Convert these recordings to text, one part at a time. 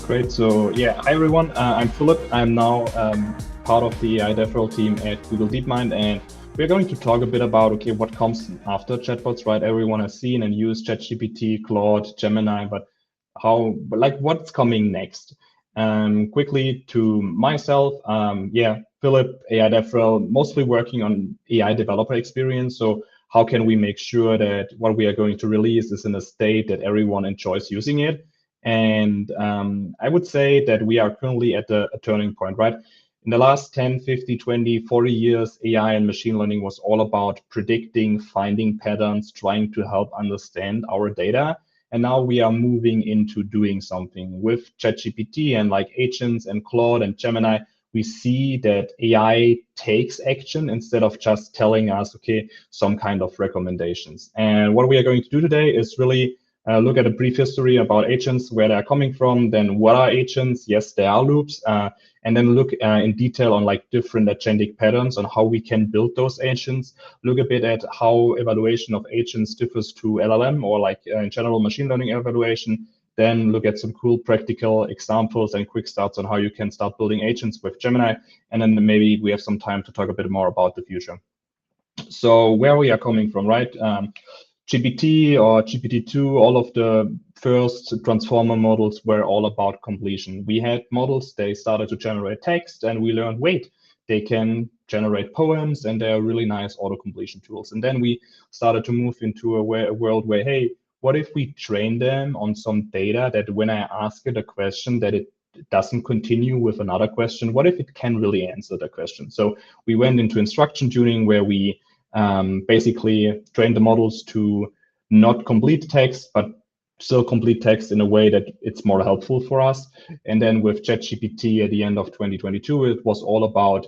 Great. So yeah, hi everyone. I'm Philipp. I'm now part of the AI DevRel team at Google DeepMind, and we're going to talk a bit about what comes after chatbots, right? Everyone has seen and used ChatGPT, Claude, Gemini, but what's coming next? Quickly to myself, Philipp, AI DevRel, mostly working on AI developer experience. So how can we make sure that what we are going to release is in a state that everyone enjoys using it? And I would say that we are currently at a turning point, right? In the last 10, 50, 20, 40 years, AI and machine learning was all about predicting, finding patterns, trying to help understand our data. And now we are moving into doing something with ChatGPT and like agents and Claude and Gemini. We see that AI takes action instead of just telling us, some kind of recommendations. And what we are going to do today is really look at a brief history about agents, where they're coming from, then what are agents? Yes, there are loops, and then look in detail on like different agentic patterns on how we can build those agents, look a bit at how evaluation of agents differs to LLM or like in general machine learning evaluation, then look at some cool practical examples and quick starts on how you can start building agents with Gemini, and then maybe we have some time to talk a bit more about the future. So where we are coming from, right? GPT or GPT-2, all of the first transformer models were all about completion. We had models, they started to generate text, and we learned, wait, they can generate poems, and they're really nice auto-completion tools. And then we started to move into a world where, hey, what if we train them on some data that when I ask it a question, that it doesn't continue with another question? What if it can really answer the question? So we went into instruction tuning, where we basically train the models to not complete text, but still complete text in a way that it's more helpful for us. And then with ChatGPT at the end of 2022, it was all about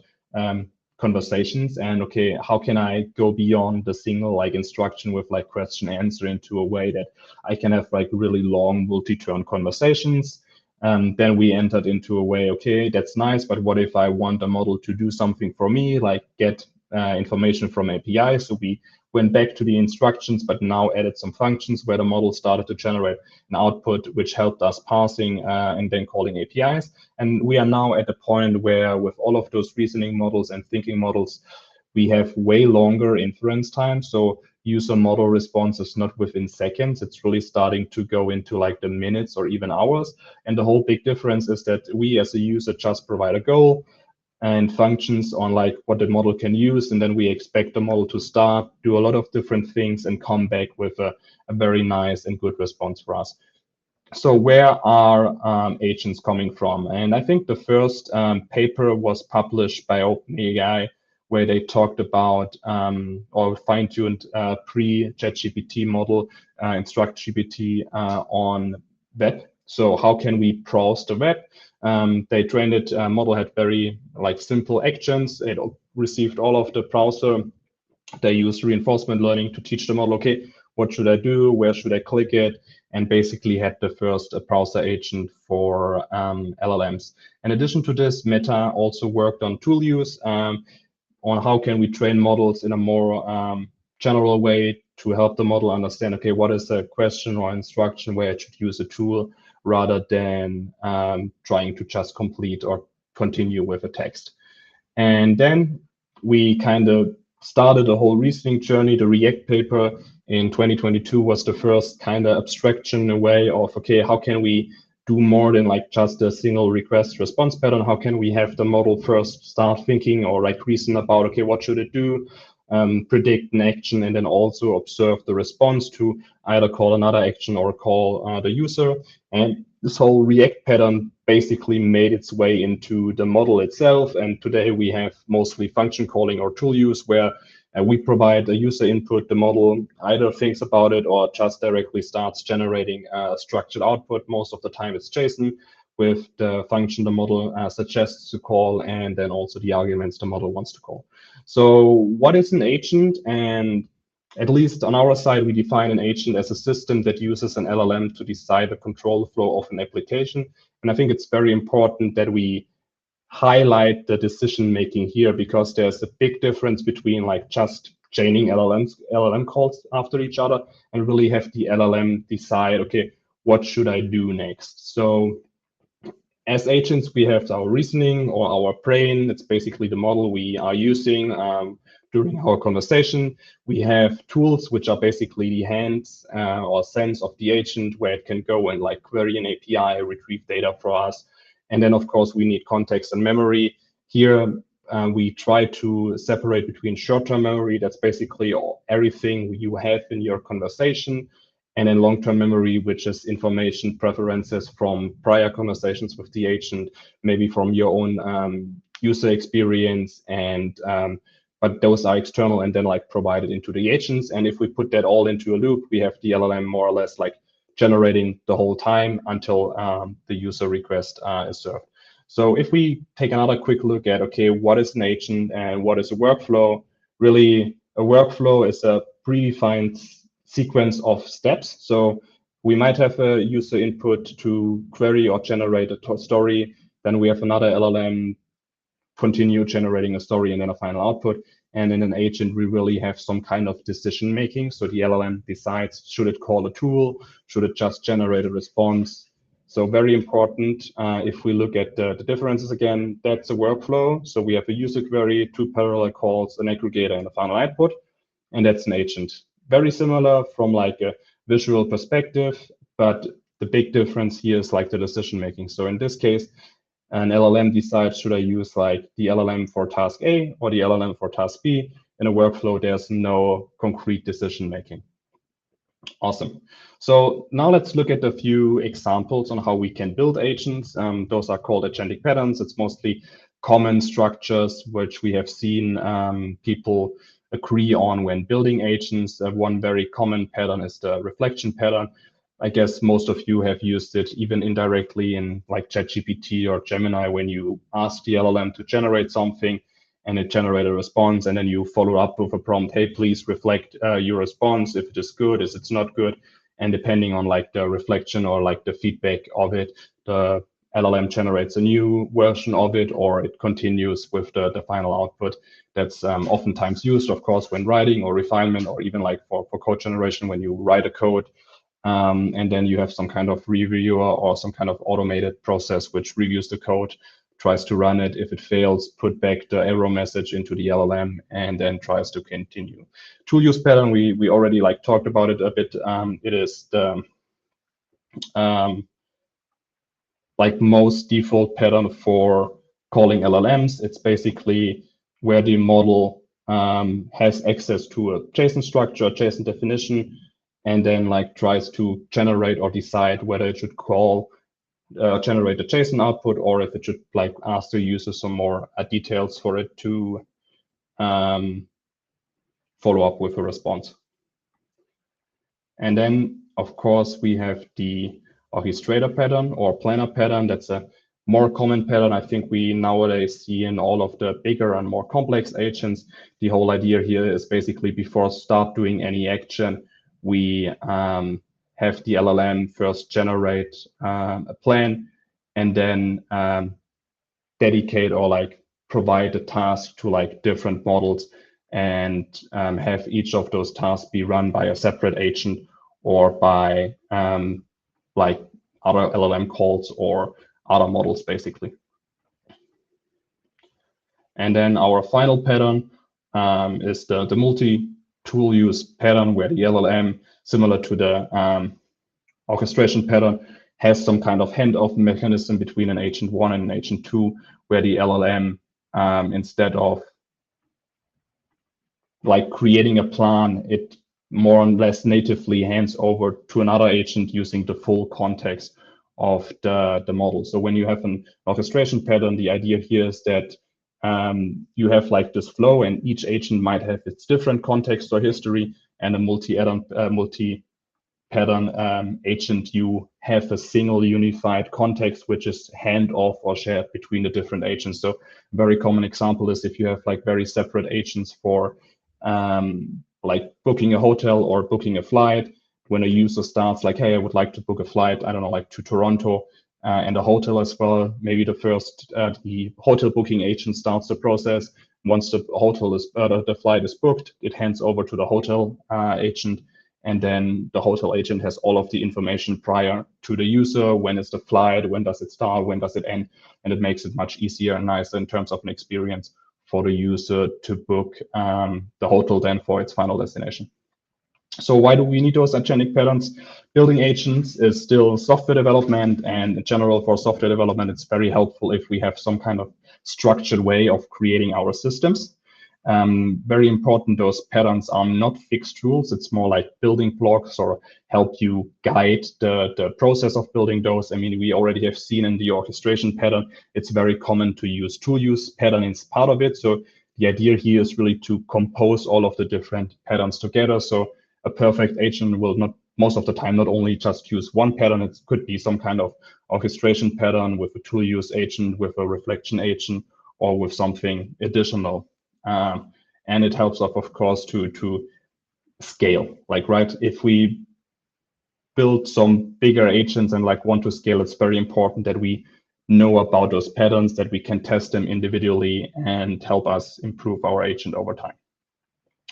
conversations and, how can I go beyond the single like instruction with like question answer into a way that I can have like really long multi-turn conversations. Then we entered into a way, that's nice, but what if I want a model to do something for me, like get information from API? So we went back to the instructions, but now added some functions where the model started to generate an output, which helped us parsing and then calling APIs. And we are now at the point where with all of those reasoning models and thinking models, we have way longer inference time. So user model response is not within seconds. It's really starting to go into like the minutes or even hours. And the whole big difference is that we as a user just provide a goal and functions on like what the model can use, and then we expect the model to start, do a lot of different things, and come back with a very nice and good response for us. So where are agents coming from? And I think the first paper was published by OpenAI, where they talked about or fine-tuned pre-ChatGPT model, InstructGPT on web. So how can we browse the web? They trained it, model had very like simple actions. It received all of the browser. They used reinforcement learning to teach the model, what should I do? Where should I click it? And basically had the first browser agent for LLMs. In addition to this, Meta also worked on tool use, on how can we train models in a more general way to help the model understand, what is a question or instruction where it should use a tool, rather than trying to just complete or continue with a text. And then we kind of started a whole reasoning journey. The React paper in 2022 was the first kind of abstraction away of, how can we do more than like just a single request response pattern? How can we have the model first start thinking or like reason about, what should it do? Predict an action, and then also observe the response to either call another action or call the user. And this whole React pattern basically made its way into the model itself. And today we have mostly function calling or tool use, where we provide a user input. The model either thinks about it or just directly starts generating a structured output. Most of the time it's JSON with the function the model suggests to call, and then also the arguments the model wants to call. So what is an agent? And at least on our side, we define an agent as a system that uses an LLM to decide the control flow of an application. And I think it's very important that we highlight the decision making here, because there's a big difference between like just chaining LLM calls after each other, and really have the LLM decide, what should I do next? So as agents, we have our reasoning or our brain. It's basically the model we are using during our conversation. We have tools, which are basically the hands or sense of the agent, where it can go and like query an API, retrieve data for us. And then, of course, we need context and memory. Here, we try to separate between short-term memory, that's basically everything you have in your conversation, and then long-term memory, which is information preferences from prior conversations with the agent, maybe from your own user experience, and but those are external and then like provided into the agents. And if we put that all into a loop, we have the LLM more or less like generating the whole time until the user request is served. So if we take another quick look at, okay, what is an agent and what is a workflow? Really, a workflow is a predefined sequence of steps. So we might have a user input to query or generate a story. Then we have another LLM continue generating a story and then a final output. And in an agent, we really have some kind of decision making. So the LLM decides, should it call a tool? Should it just generate a response? So very important. If we look at the differences again, that's a workflow. So we have a user query, two parallel calls, an aggregator, and a final output. And that's an agent. Very similar from like a visual perspective, but the big difference here is like the decision making. So in this case, an LLM decides, should I use like the LLM for task A or the LLM for task B? In a workflow, there's no concrete decision making. Awesome. So now let's look at a few examples on how we can build agents. Those are called agentic patterns. It's mostly common structures which we have seen people agree on when building agents. One very common pattern is the reflection pattern. I guess most of you have used it even indirectly in like ChatGPT or Gemini when you ask the LLM to generate something and it generates a response, and then you follow up with a prompt, hey, please reflect your response, if it is good, if it's not good. And depending on like the reflection or like the feedback of it, the LLM generates a new version of it, or it continues with the final output. That's oftentimes used, of course, when writing or refinement, or even like for code generation, when you write a code. And then you have some kind of reviewer or some kind of automated process which reviews the code, tries to run it. If it fails, put back the error message into the LLM, and then tries to continue. Tool use pattern, we already like talked about it a bit. It is the like most default pattern for calling LLMs. It's basically where the model has access to a JSON structure, JSON definition, and then like tries to generate or decide whether it should call generate a JSON output, or if it should like ask the user some more details for it to follow up with a response. And then, of course, we have the orchestrator pattern or planner pattern. That's a more common pattern I think we nowadays see in all of the bigger and more complex agents. The whole idea here is basically before start doing any action, we have the LLM first generate a plan, and then dedicate or like provide a task to like different models, and have each of those tasks be run by a separate agent or by like other LLM calls or other models, basically. And then our final pattern is the multi-tool use pattern, where the LLM, similar to the orchestration pattern, has some kind of handoff mechanism between an agent 1 and an agent 2, where the LLM, instead of like creating a plan, it more or less natively hands over to another agent using the full context of the model. So when you have an orchestration pattern, the idea here is that you have like this flow, and each agent might have its different context or history, and a multi-pattern agent, you have a single unified context which is hand off or shared between the different agents. So a very common example is if you have like very separate agents for like booking a hotel or booking a flight. When a user starts like, hey, I would like to book a flight, I don't know, like to Toronto, and a hotel as well, maybe the hotel booking agent starts the process. Once the flight is booked, it hands over to the hotel agent, And then the hotel agent has all of the information prior to the user. When is the flight? When does it start? When does it end? And it makes it much easier and nicer in terms of an experience for the user to book the hotel then for its final destination. So why do we need those agentic patterns? Building agents is still software development, and in general for software development, it's very helpful if we have some kind of structured way of creating our systems. Very important, those patterns are not fixed rules. It's more like building blocks or help you guide the process of building those. I mean, we already have seen in the orchestration pattern, it's very common to use tool use pattern as part of it. So the idea here is really to compose all of the different patterns together. So a perfect agent will not, most of the time, not only just use one pattern, it could be some kind of orchestration pattern with a tool use agent, with a reflection agent, or with something additional. And it helps us, of course, to scale. Like, right, if we build some bigger agents and like want to scale, it's very important that we know about those patterns, that we can test them individually and help us improve our agent over time.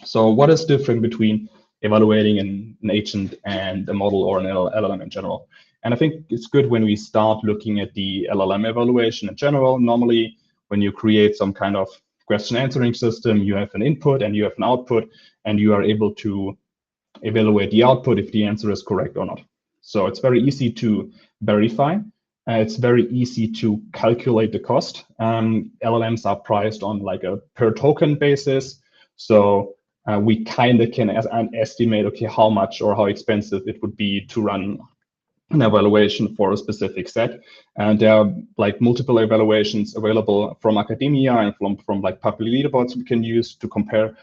So what is different between evaluating an agent and a model or an LLM in general? And I think it's good when we start looking at the LLM evaluation in general. Normally, when you create some kind of question answering system, you have an input and you have an output, and you are able to evaluate the output if the answer is correct or not. So it's very easy to verify. It's very easy to calculate the cost. LLMs are priced on like a per token basis. So we kind of can estimate, okay, how much or how expensive it would be to run an evaluation for a specific set. And there are like multiple evaluations available from academia and from like public leaderboards we can use to compare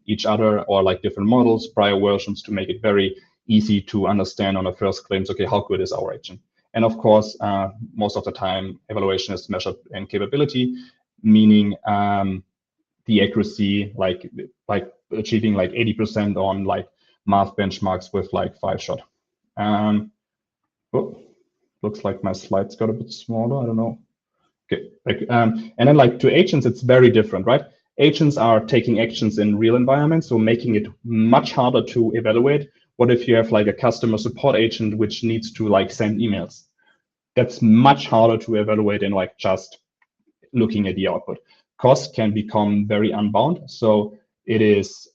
each other, or like different models, prior versions, to make it very easy to understand on a first glimpse, okay, how good is our agent? And of course, most of the time, evaluation is measured in capability, meaning the accuracy, like achieving like 80% on like math benchmarks with like 5-shot. Oh, looks like my slides got a bit smaller. I don't know. Okay, and then like to agents, it's very different, right? Agents are taking actions in real environments, so making it much harder to evaluate. What if you have like a customer support agent which needs to like send emails? That's much harder to evaluate than like just looking at the output. Cost can become very unbound. So it is,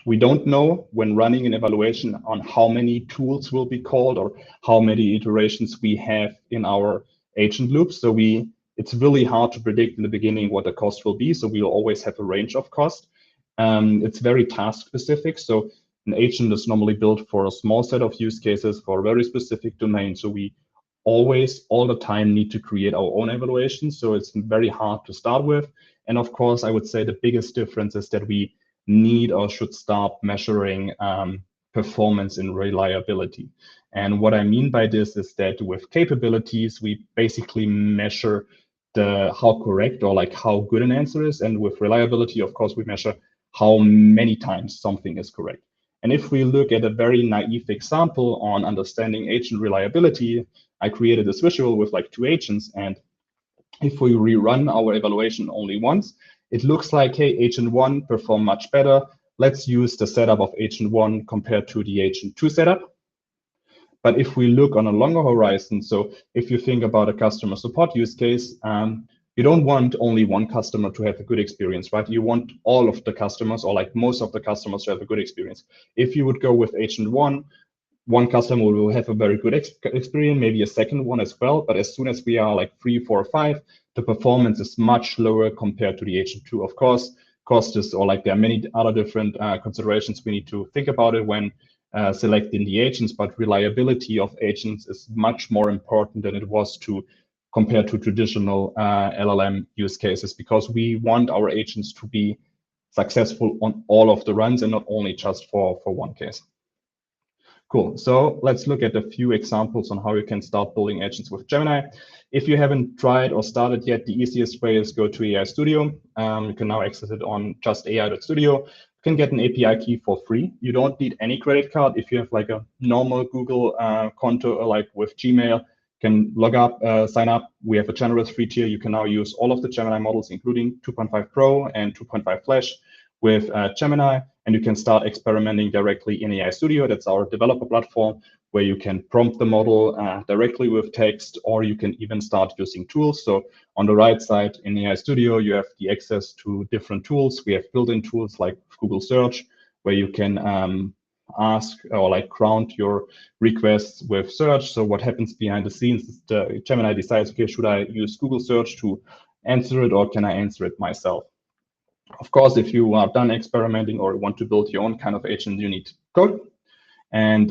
we don't know when running an evaluation on how many tools will be called or how many iterations we have in our agent loops. So it's really hard to predict in the beginning what the cost will be. So we will always have a range of cost. It's very task specific. So an agent is normally built for a small set of use cases for a very specific domain. So we always, all the time, need to create our own evaluation. So it's very hard to start with. And of course, I would say the biggest difference is that we need or should start measuring performance and reliability. And what I mean by this is that with capabilities, we basically measure how correct or like how good an answer is. And with reliability, of course, we measure how many times something is correct. And if we look at a very naive example on understanding agent reliability, I created this visual with like 2 agents. And if we rerun our evaluation only once, it looks like, hey, agent 1 performed much better. Let's use the setup of agent 1 compared to the agent 2 setup. But if we look on a longer horizon, so if you think about a customer support use case, you don't want only one customer to have a good experience, right? You want all of the customers, or like most of the customers, to have a good experience. If you would go with agent 1, one customer will have a very good experience, maybe a second one as well. But as soon as we are like 3, 4, 5, the performance is much lower compared to the agent 2. Of course, cost is, or like there are many other different considerations we need to think about it when selecting the agents, but reliability of agents is much more important than it was compared to traditional LLM use cases, because we want our agents to be successful on all of the runs and not only just for one case. Cool. So let's look at a few examples on how you can start building agents with Gemini. If you haven't tried or started yet, the easiest way is go to AI Studio. You can now access it on just AI.studio. You can get an API key for free. You don't need any credit card. If you have like a normal Google konto, or like with Gmail, you can log up, sign up. We have a generous free tier. You can now use all of the Gemini models, including 2.5 Pro and 2.5 Flash with Gemini. and you can start experimenting directly in AI Studio. That's our developer platform where you can prompt the model directly with text, or you can even start using tools. So on the right side in AI Studio, you have the access to different tools. We have built-in tools like Google Search, where you can ask or like ground your requests with search. So what happens behind the scenes is the Gemini decides, okay, should I use Google Search to answer it, or can I answer it myself? Of course, if you are done experimenting or want to build your own kind of agent, you need code. And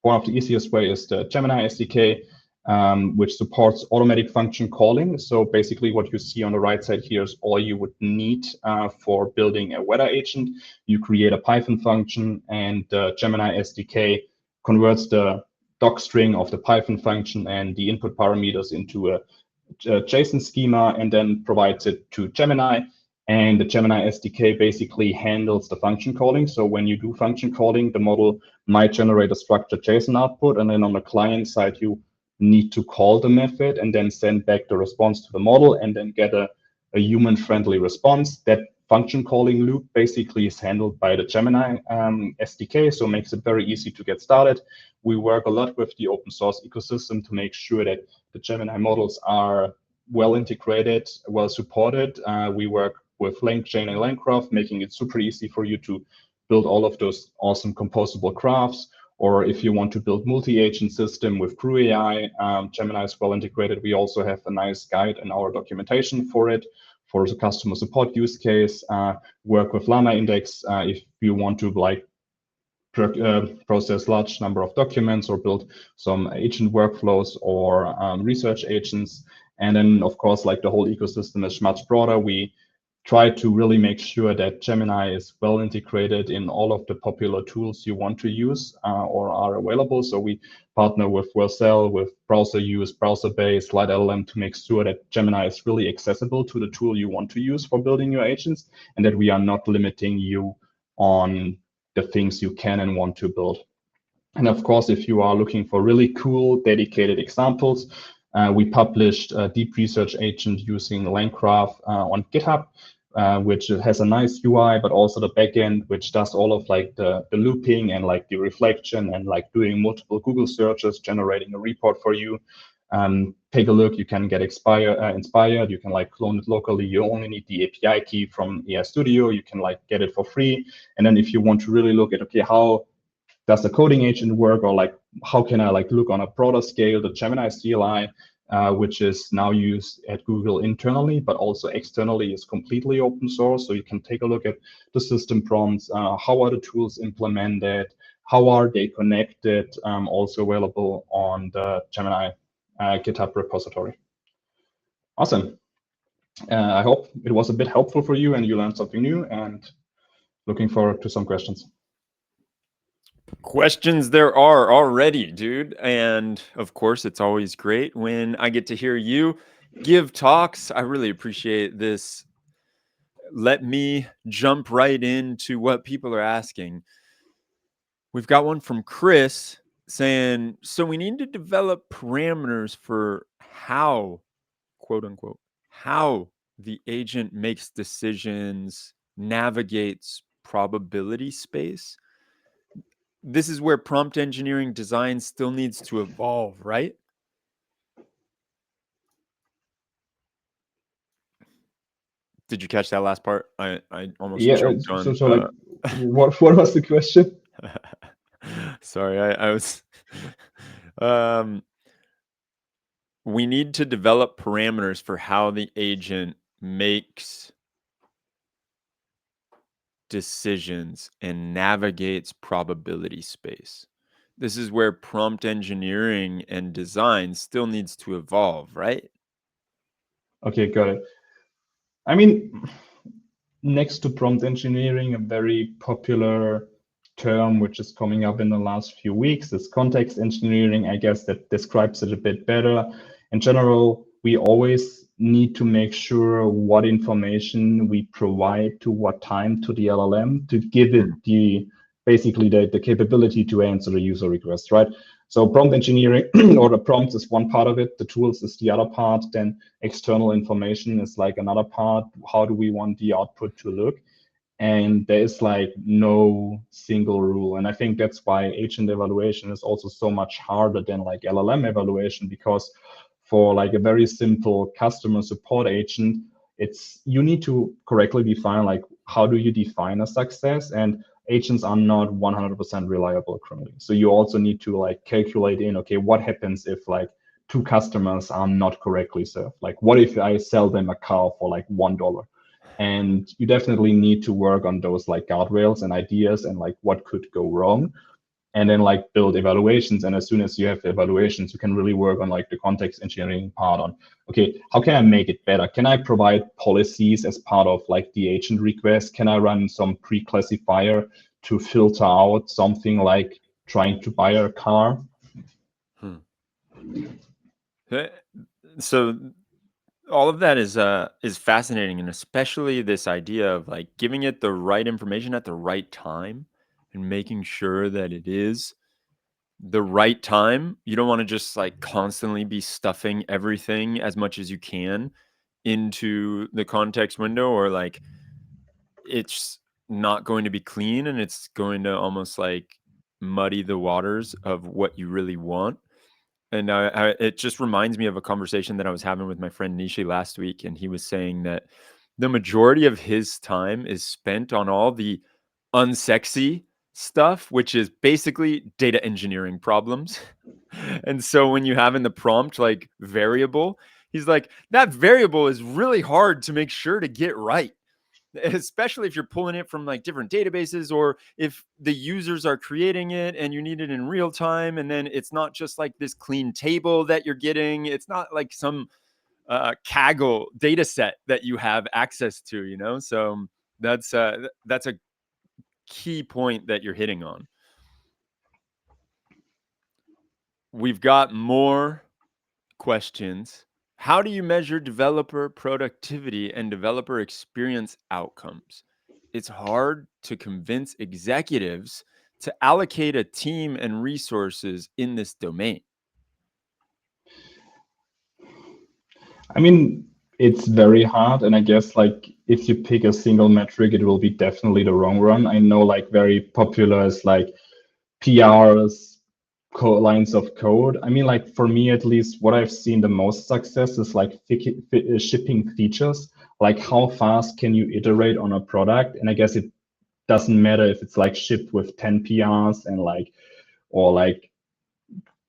one of the easiest way is the Gemini SDK, which supports automatic function calling. So basically what you see on the right side here is all you would need for building a weather agent. You create a Python function, and the Gemini SDK converts the doc string of the Python function and the input parameters into a JSON schema, and then provides it to Gemini. And the Gemini SDK basically handles the function calling. So when you do function calling, the model might generate a structured JSON output, and then on the client side, you need to call the method and then send back the response to the model and then get a human-friendly response. That function calling loop basically is handled by the Gemini SDK, so it makes it very easy to get started. We work a lot with the open source ecosystem to make sure that the Gemini models are well integrated, well supported. We work with LangChain and LangGraph, making it super easy for you to build all of those awesome composable graphs. Or if you want to build multi-agent system with Crew AI, Gemini is well integrated. We also have a nice guide in our documentation for it, for the customer support use case. Work with Llama Index if you want to like process large number of documents or build some agent workflows or research agents. And then, of course, like the whole ecosystem is much broader. We try to really make sure that Gemini is well integrated in all of the popular tools you want to use or are available. So we partner with Vercel, with browser use, browser-based, Light LLM to make sure that Gemini is really accessible to the tool you want to use for building your agents, and that we are not limiting you on the things you can and want to build. And of course, if you are looking for really cool, dedicated examples, we published a deep research agent using LangGraph on GitHub, which has a nice UI, but also the backend, which does all of like the looping and like the reflection and like doing multiple Google searches, generating a report for you. Take a look. You can get inspired. You can like clone it locally. You only need the API key from AI Studio. You can like get it for free. And then if you want to really look at, okay, how does the coding agent work, or like how can I like look on a broader scale, the Gemini CLI, which is now used at Google internally, but also externally, is completely open source. So you can take a look at the system prompts, how are the tools implemented, how are they connected, also available on the Gemini GitHub repository. Awesome. I hope it was a bit helpful for you and you learned something new, and looking forward to some questions. Questions there are already, dude. And of course, it's always great when I get to hear you give talks. I really appreciate this. Let me jump right into what people are asking. We've got one from Chris saying, so we need to develop parameters for how, quote unquote, how the agent makes decisions, navigates probability space. This is where prompt engineering design still needs to evolve, right? Did you catch that last part? I almost choked on. So like, what was the question? Sorry, I was. We need to develop parameters for how the agent makes decisions and navigates probability space. This is where prompt engineering and design still needs to evolve, right? Okay, got it. I mean, next to prompt engineering, a very popular term which is coming up in the last few weeks is context engineering. I guess that describes it a bit better. In general, we always need to make sure what information we provide to what time to the LLM to give it basically the capability to answer the user request, right? So prompt engineering or the prompts is one part of it. The tools is the other part. Then external information is like another part. How do we want the output to look? and there is like no single rule. And I think that's why agent evaluation is also so much harder than like LLM evaluation, because for like a very simple customer support agent, it's you need to correctly define like how do you define a success, and agents are not 100% reliable currently. So you also need to like calculate in, okay, what happens if like two customers are not correctly served? Like what if I sell them a car for like $1? And you definitely need to work on those like guardrails and ideas and like what could go wrong, and then like build evaluations. And as soon as you have evaluations, you can really work on like the context engineering part on, okay, how can I make it better? Can I provide policies as part of like the agent request? Can I run some pre-classifier to filter out something like trying to buy a car? Hmm. So all of that is fascinating, and especially this idea of like giving it the right information at the right time and making sure that it is the right time. You don't want to just like constantly be stuffing everything as much as you can into the context window, or like it's not going to be clean and it's going to almost like muddy the waters of what you really want. And it just reminds me of a conversation that I was having with my friend Nishi last week, and he was saying that the majority of his time is spent on all the unsexy stuff, which is basically data engineering problems. And so when you have in the prompt like variable, he's like, that variable is really hard to make sure to get right, especially if you're pulling it from like different databases, or if the users are creating it and you need it in real time, and then it's not just like this clean table that you're getting. It's not like some Kaggle data set that you have access to, so that's a key point that you're hitting on. We've got more questions. How do you measure developer productivity and developer experience outcomes? It's hard to convince executives to allocate a team and resources in this domain. I mean, it's very hard. And I guess like if you pick a single metric, it will be definitely the wrong one. I know like very popular is like PRs, lines of code. I mean, like for me at least, what I've seen the most success is like shipping features. Like how fast can you iterate on a product? And I guess it doesn't matter if it's like shipped with 10 PRs and like, or like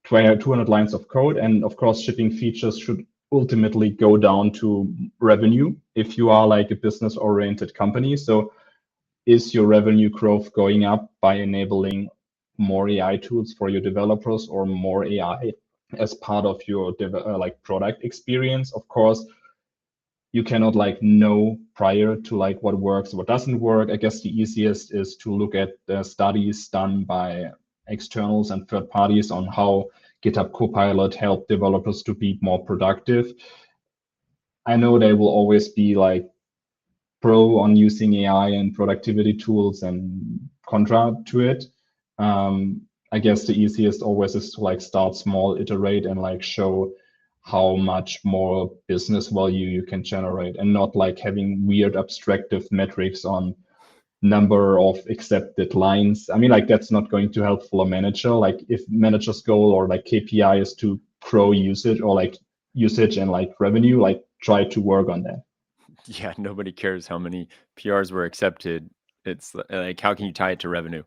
200 lines of code. And of course, shipping features should ultimately go down to revenue if you are like a business oriented company. So is your revenue growth going up by enabling more AI tools for your developers or more AI as part of your like product experience? Of course, you cannot like know prior to like what works, what doesn't work. I guess the easiest is to look at the studies done by externals and third parties on how GitHub Copilot help developers to be more productive. I know they will always be like pro on using AI and productivity tools and contra to it. I guess the easiest always is to like start small, iterate, and like show how much more business value you can generate, and not like having weird abstractive metrics on number of accepted lines. I mean, like that's not going to help for a manager. Like if manager's goal or like KPI is to grow usage or like usage and like revenue, like try to work on that. Yeah, nobody cares how many PRs were accepted. It's like, how can you tie it to revenue?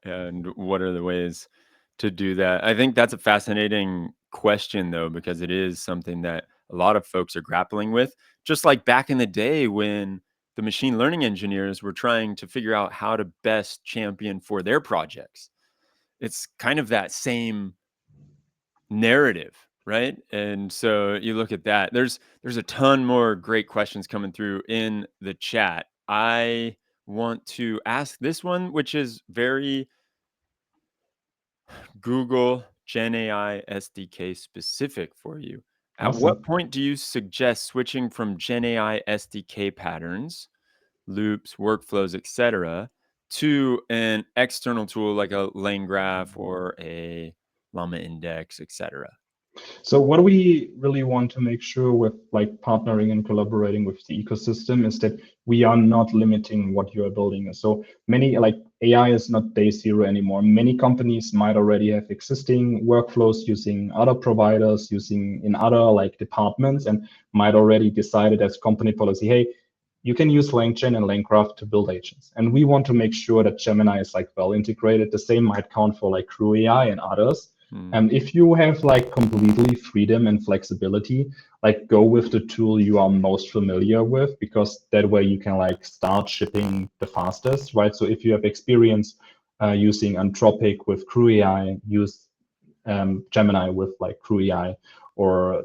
And what are the ways to do that? I think that's a fascinating question, though, because it is something that a lot of folks are grappling with. Just like back in the day when the machine learning engineers were trying to figure out how to best champion for their projects. It's kind of that same narrative, right? And so you look at that. There's a ton more great questions coming through in the chat. I want to ask this one, which is very Google Gen AI SDK specific for you. At what Awesome. point do you suggest switching from Gen AI SDK patterns, loops, workflows, etc., to an external tool like a LangGraph or a Llama Index, etc.? So what we really want to make sure with like partnering and collaborating with the ecosystem is that we are not limiting what you are building. So many like AI is not day zero anymore. Many companies might already have existing workflows using other providers, using in other like departments, and might already decided as company policy, hey, you can use LangChain and LangGraph to build agents. And we want to make sure that Gemini is like well integrated. The same might count for like Crew AI and others. If you have like completely freedom and flexibility, like go with the tool you are most familiar with, because that way you can like start shipping the fastest, right? So if you have experience using Anthropic with Crew AI, use Gemini with like Crew AI, or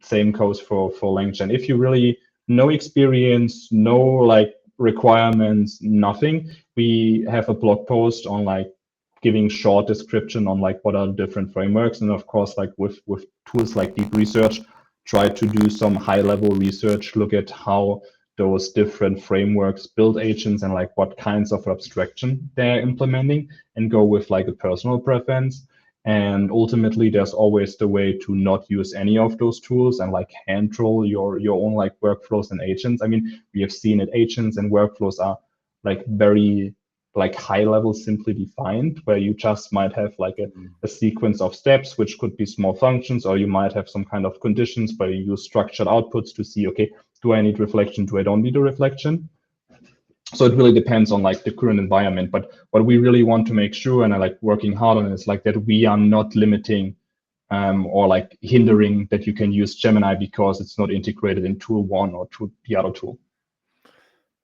same goes for LangChain. If you really no experience, no like requirements, nothing, we have a blog post on like giving short description on like what are the different frameworks, and of course like with tools like deep research, try to do some high level research, look at how those different frameworks build agents and like what kinds of abstraction they're implementing, and go with like a personal preference. And ultimately there's always the way to not use any of those tools and like hand draw your own like workflows and agents. I mean, we have seen it, agents and workflows are like very like high level simply defined, where you just might have like a sequence of steps, which could be small functions, or you might have some kind of conditions where you use structured outputs to see, okay, do I need reflection? Do I don't need a reflection? So it really depends on like the current environment. But what we really want to make sure, and I like working hard on, is like that we are not limiting or like hindering that you can use Gemini because it's not integrated in tool one or to the other tool.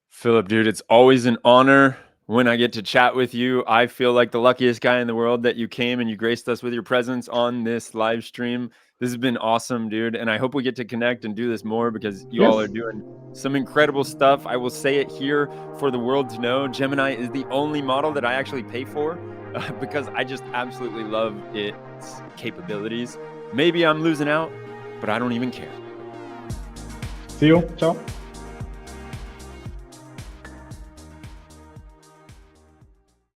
Philipp, dude, it's always an honor when I get to chat with you. I feel like the luckiest guy in the world that you came and you graced us with your presence on this live stream. This has been awesome, dude. And I hope we get to connect and do this more, because you all are doing some incredible stuff. I will say it here for the world to know. Gemini is the only model that I actually pay for because I just absolutely love its capabilities. Maybe I'm losing out, but I don't even care. See you. Ciao.